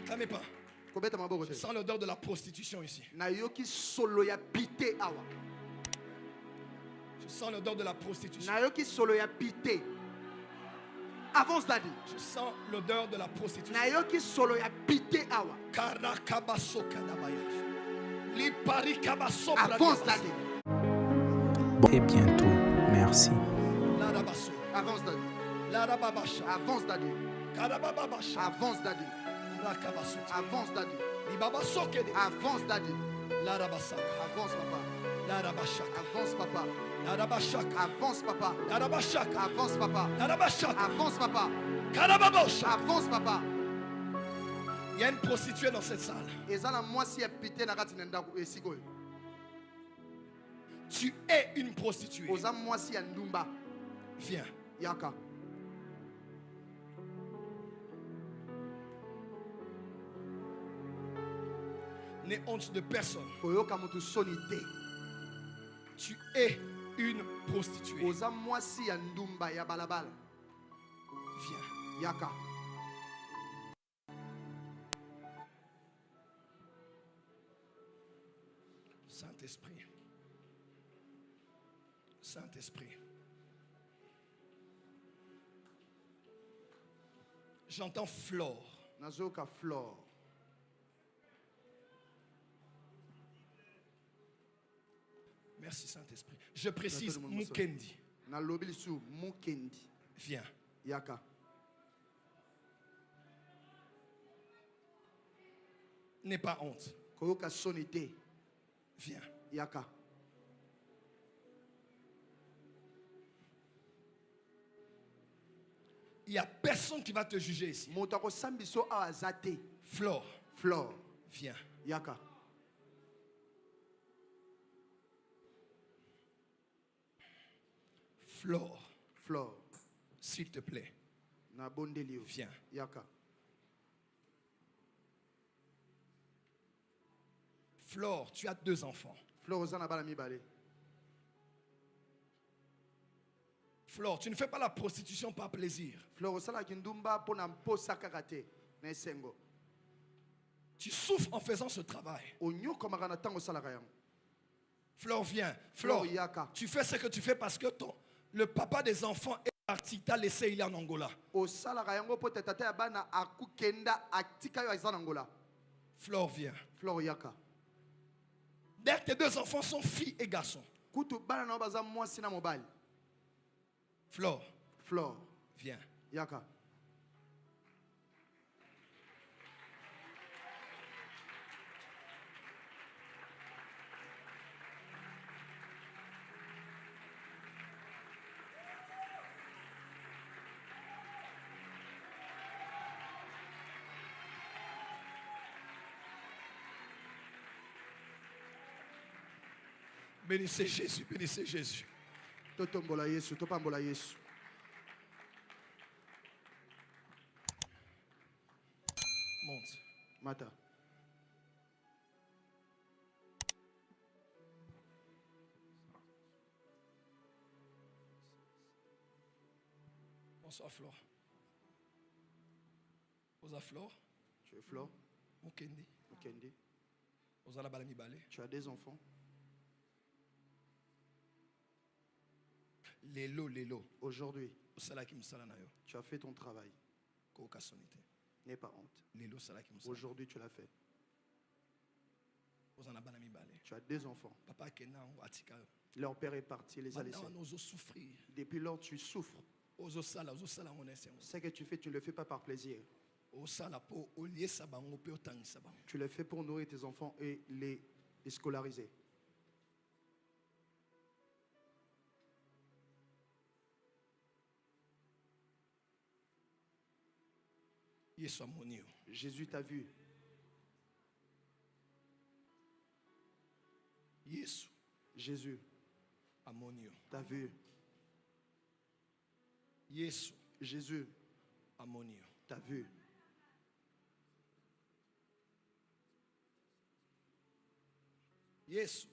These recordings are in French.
T'aimez pas? Je sens l'odeur de la prostitution ici. Je sens l'odeur de la prostitution. Avance daddy. Je sens l'odeur de la prostitution. Nayoki solo ya pité awa. Avance daddy. Et bientôt. Merci. Avance daddy. Avance daddy. Avance daddy. Avance daddy. Avance daddy. Avance papa. Avance papa. Avance papa. Avance papa. Avance papa. Avance papa. Il y a une prostituée dans cette salle. Tu es une prostituée. Viens. Yaka. N'aie honte de personne. Tu es une prostituée. Viens. Yaka. Saint-Esprit. Saint-Esprit. J'entends Flore. Nazoka Flore. Merci Saint-Esprit. Je précise Mukendi. Mukendi. Viens. Yaka. N'aie pas honte. Koyoka sonité. Viens. Yaka. Il n'y a personne qui va te juger ici. Flore. Flore. Viens. Yaka. Flore. Flore. S'il te plaît. Viens. Yaka. Flore, tu as 2 enfants. Flore, Flore, tu ne fais pas la prostitution par plaisir. Tu souffres en faisant ce travail. Flore, viens. Flore, tu fais ce que tu fais parce que le papa des enfants est parti, t'a laissé, il est en Angola. Flore, viens. Flore, Yaka. D'ailleurs, tes 2 enfants sont filles et garçons. Flore. Flore. Viens. Yaka. Bénissez Jésus, bénissez Jésus. Totombola Yesu, topambola Yesu. Monte. Mata. Bonsoir Flore. Osa Flore. Tu es Flore. Mukendi. Mukendi. Osa la balami balé. Tu as des enfants. Lélo. Aujourd'hui, tu as fait ton travail. N'aie pas honte. Aujourd'hui, tu l'as fait. Tu as des enfants. Leur père est parti, les a laissés. Depuis lors, tu souffres. Ce que tu fais, tu ne le fais pas par plaisir. Tu le fais pour nourrir tes enfants et les scolariser. Jésus t'a vu. Jésus t'a vu. Jésus t'a vu. Jésus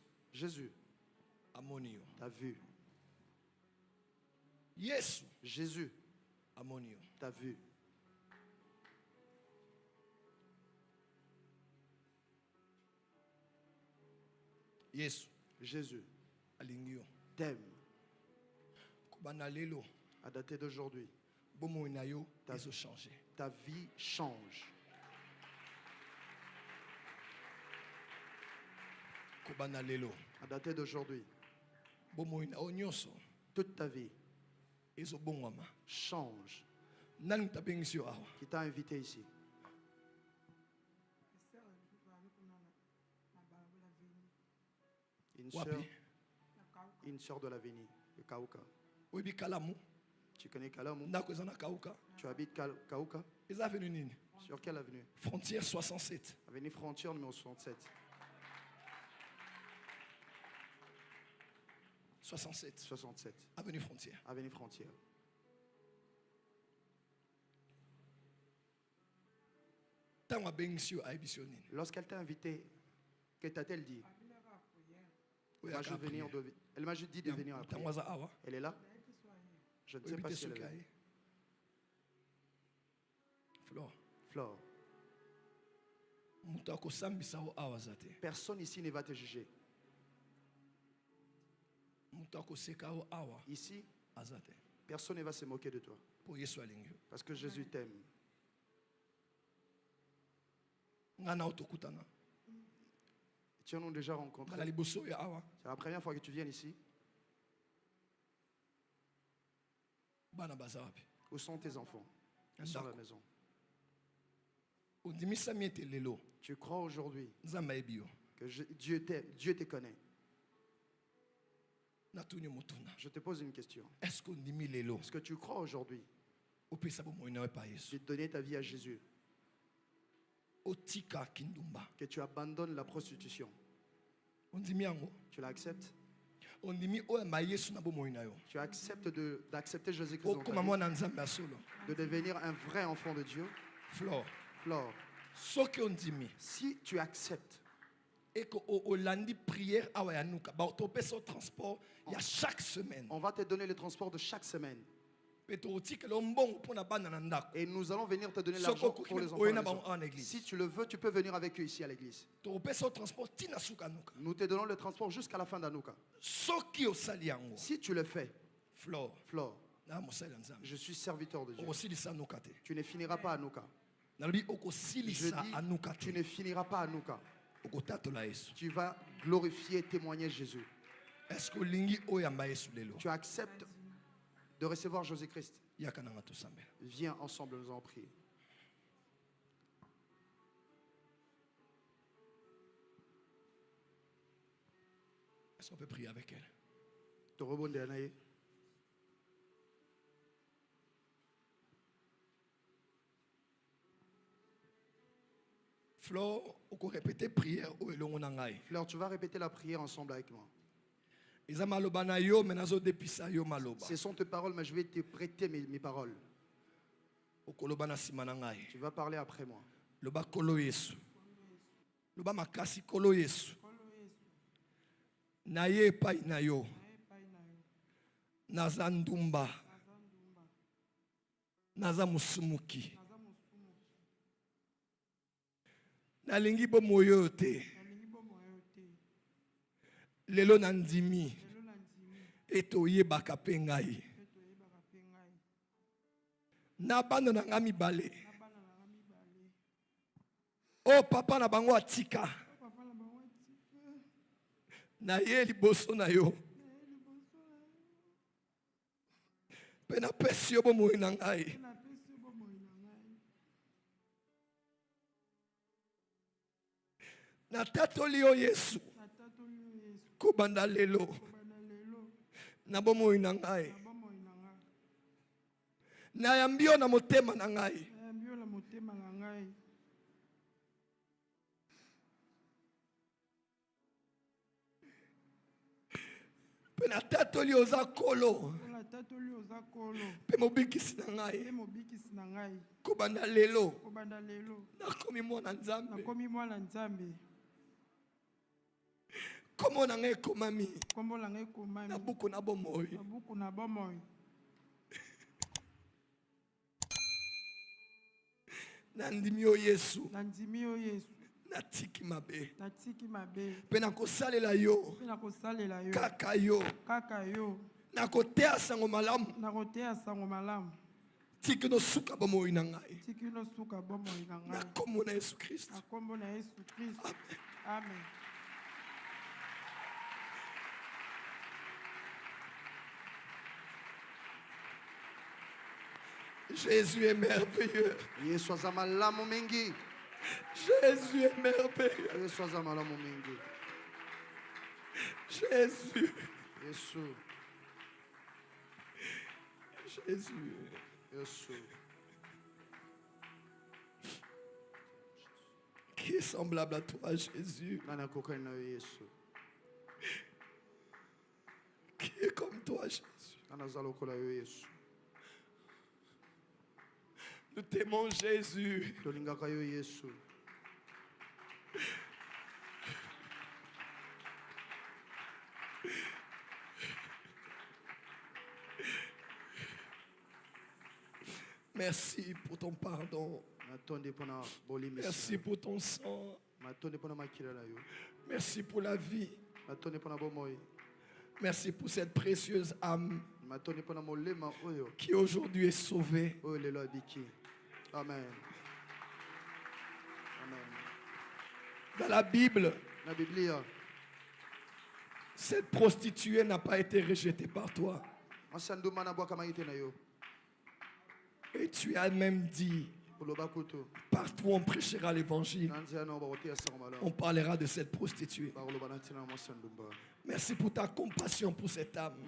t'a vu. Jésus t'a vu. Jésus t'aime. À dater d'aujourd'hui, ta vie change. À dater d'aujourd'hui, toute ta vie change. Qui t'a invité ici? Une sœur de l'avenir, de Kauka. Tu connais Kalamu? Tu habites Kauka? Sur quelle avenue? Frontière 67. Avenue Frontière numéro 67. 67. Avenue Frontière. Avenue Frontière. Lorsqu'elle t'a invité, que t'a-t-elle dit? Elle m'a juste dit de venir après. Elle est là? Je ne sais pas si elle est là. Flore. Personne ici ne va te juger. Ici, personne ne va se moquer de toi. Parce que Jésus t'aime. Tu en as déjà rencontré. C'est la première fois que tu viens ici. Où sont tes enfants? Ils sont à la maison. Tu crois aujourd'hui que Dieu te connaît. Je te pose une question. Est-ce que tu crois aujourd'hui de donner ta vie à Jésus? Que tu abandonnes la prostitution. Tu l'acceptes? Tu acceptes d'accepter Jésus-Christ dans ta vie, de devenir un vrai enfant de Dieu? Flore. Si tu acceptes et qu'on lundi prière transport, il y a chaque semaine. On va te donner le transport de chaque semaine. Et nous allons venir te donner l'argent pour les enfants. Si tu le veux, tu peux venir avec eux ici à l'église. Nous te donnons le transport jusqu'à la fin d'Anouka. Si tu le fais, Flore, je suis serviteur de Dieu. Tu ne finiras pas à Anouka. Je dis, tu ne finiras pas à Anouka. Tu vas glorifier et témoigner Jésus. Tu acceptes de recevoir Jésus-Christ? Viens ensemble, nous en prier. Est-ce qu'on peut prier avec elle? Flore, on répéter prière. Fleur, tu vas répéter la prière ensemble avec moi. Ce sont tes paroles, mais je vais te prêter mes paroles. Tu vas parler après moi. Naye pai na yo naza ndumba naza musumuki nalingi bomoyo te lelo nandimi eto yebaka pe ngai na bana na nga mibale o papa na bango atika na ye liboso na yo pe na pesi yo bomoi na ngai na tatoli yo Yesu kobanda lelo na bomoi na ngai na yambi yo na motema na ngai pe na tatoli oza kolo pe mobikisi na ngai kobanda lelo nakomi mwana Nzambe komo na ngai ekomami na buku na bomoi nandimi yo Yesu natiki mabe mpe nakosalela yo kaka yo nakoteya sango malamu tiki nosuka bomoi na ngai na kombo na Yesu Kristo. Amen. Jésus est merveilleux. Jésus est merveilleux. Jésus est merveilleux. Jésus. Jésus. Qui est semblable à toi, Jésus? Qui est comme toi, Jésus? Nous t'aimons, Jésus. Merci pour ton pardon. Merci pour ton sang. Merci pour la vie. Merci pour cette précieuse âme qui aujourd'hui est sauvée. Amen. Dans la Bible, cette prostituée n'a pas été rejetée par toi. Et tu as même dit, partout on prêchera l'évangile, on parlera de cette prostituée. Merci pour ta compassion pour cette âme.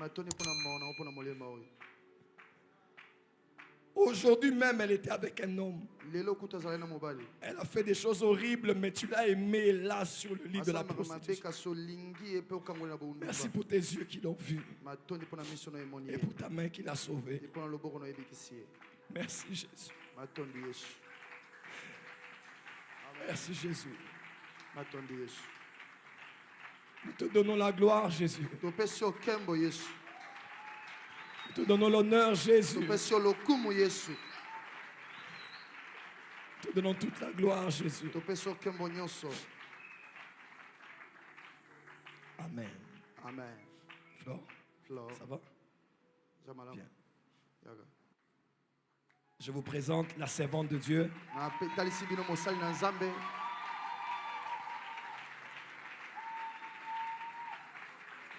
Aujourd'hui même, elle était avec un homme. Elle a fait des choses horribles, mais tu l'as aimé là sur le lit de la prostitution. Merci pour tes yeux qui l'ont vu et pour ta main qui l'a sauvée. Merci Jésus. Merci Jésus. Nous te donnons la gloire, Jésus. Nous te donnons l'honneur, Jésus. Nous te donnons toute la gloire, Jésus. Amen. Amen. Flore, ça va? Bien. Je vous présente la servante de Dieu.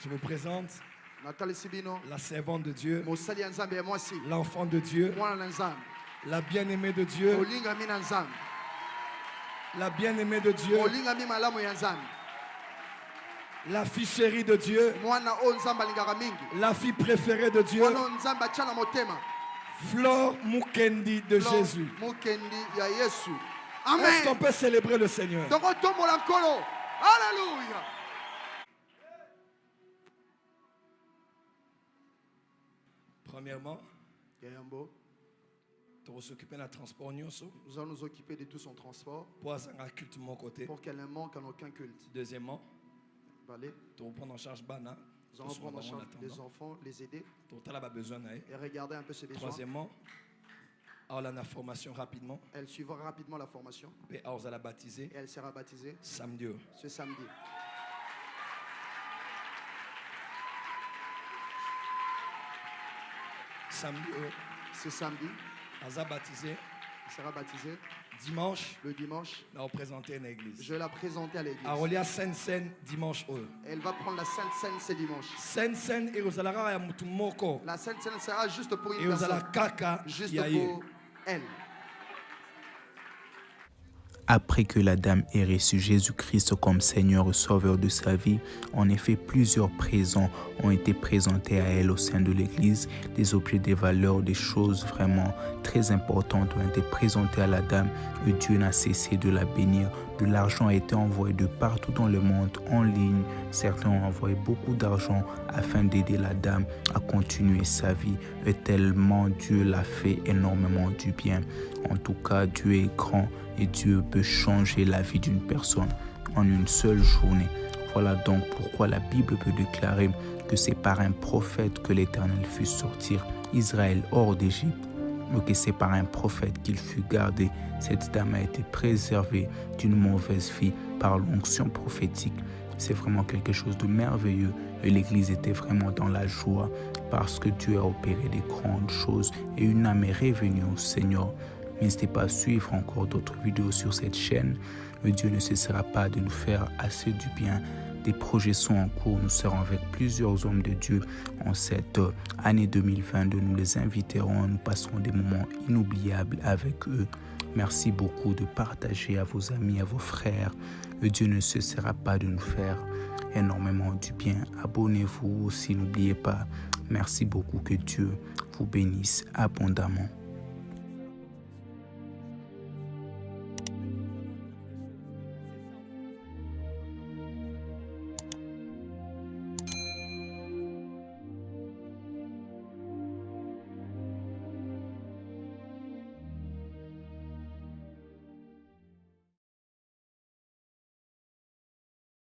Je vous présente la servante de Dieu, l'enfant de Dieu, la bien-aimée de Dieu, la bien-aimée de Dieu, la fille chérie de Dieu, la fille préférée de Dieu, Flore Mukendi de Jésus. Est-ce qu'on peut célébrer le Seigneur? Alléluia. Premièrement, nous allons nous occuper de tout son transport pour qu'elle ne manque en aucun culte. Deuxièmement, nous allons prendre en charge les enfants, les aider et regarder un peu ses besoins. Troisièmement, la formation rapidement. Elle suivra rapidement la formation. Et elle sera baptisée samedi. Ce samedi. Ce samedi, elle sera baptisée. Dimanche, le dimanche, je vais la présenter à l'église. Elle va prendre la Sainte Seine ce dimanche. La Sainte Seine sera juste pour une personne, juste pour elle. Après que la dame ait reçu Jésus-Christ comme Seigneur et Sauveur de sa vie, en effet, plusieurs présents ont été présentés à elle au sein de l'Église. Des objets, des valeurs, des choses vraiment très importantes ont été présentées à la dame et Dieu n'a cessé de la bénir. De l'argent a été envoyé de partout dans le monde, en ligne. Certains ont envoyé beaucoup d'argent afin d'aider la dame à continuer sa vie. Et tellement Dieu l'a fait énormément du bien. En tout cas, Dieu est grand et Dieu peut changer la vie d'une personne en une seule journée. Voilà donc pourquoi la Bible peut déclarer que c'est par un prophète que l'Éternel fit sortir Israël hors d'Égypte. mais que c'est par un prophète qu'il fut gardé. Cette dame a été préservée d'une mauvaise vie par l'onction prophétique. C'est vraiment quelque chose de merveilleux et l'Église était vraiment dans la joie parce que Dieu a opéré des grandes choses et une âme est revenue au Seigneur. N'hésitez pas à suivre encore d'autres vidéos sur cette chaîne. Dieu ne cessera pas de nous faire assez du bien. Des projets sont en cours. Nous serons avec plusieurs hommes de Dieu en cette année 2022. Nous les inviterons. Nous passerons des moments inoubliables avec eux. Merci beaucoup de partager à vos amis, à vos frères. Dieu ne cessera pas de nous faire énormément du bien. Abonnez-vous aussi, n'oubliez pas. Merci beaucoup, que Dieu vous bénisse abondamment.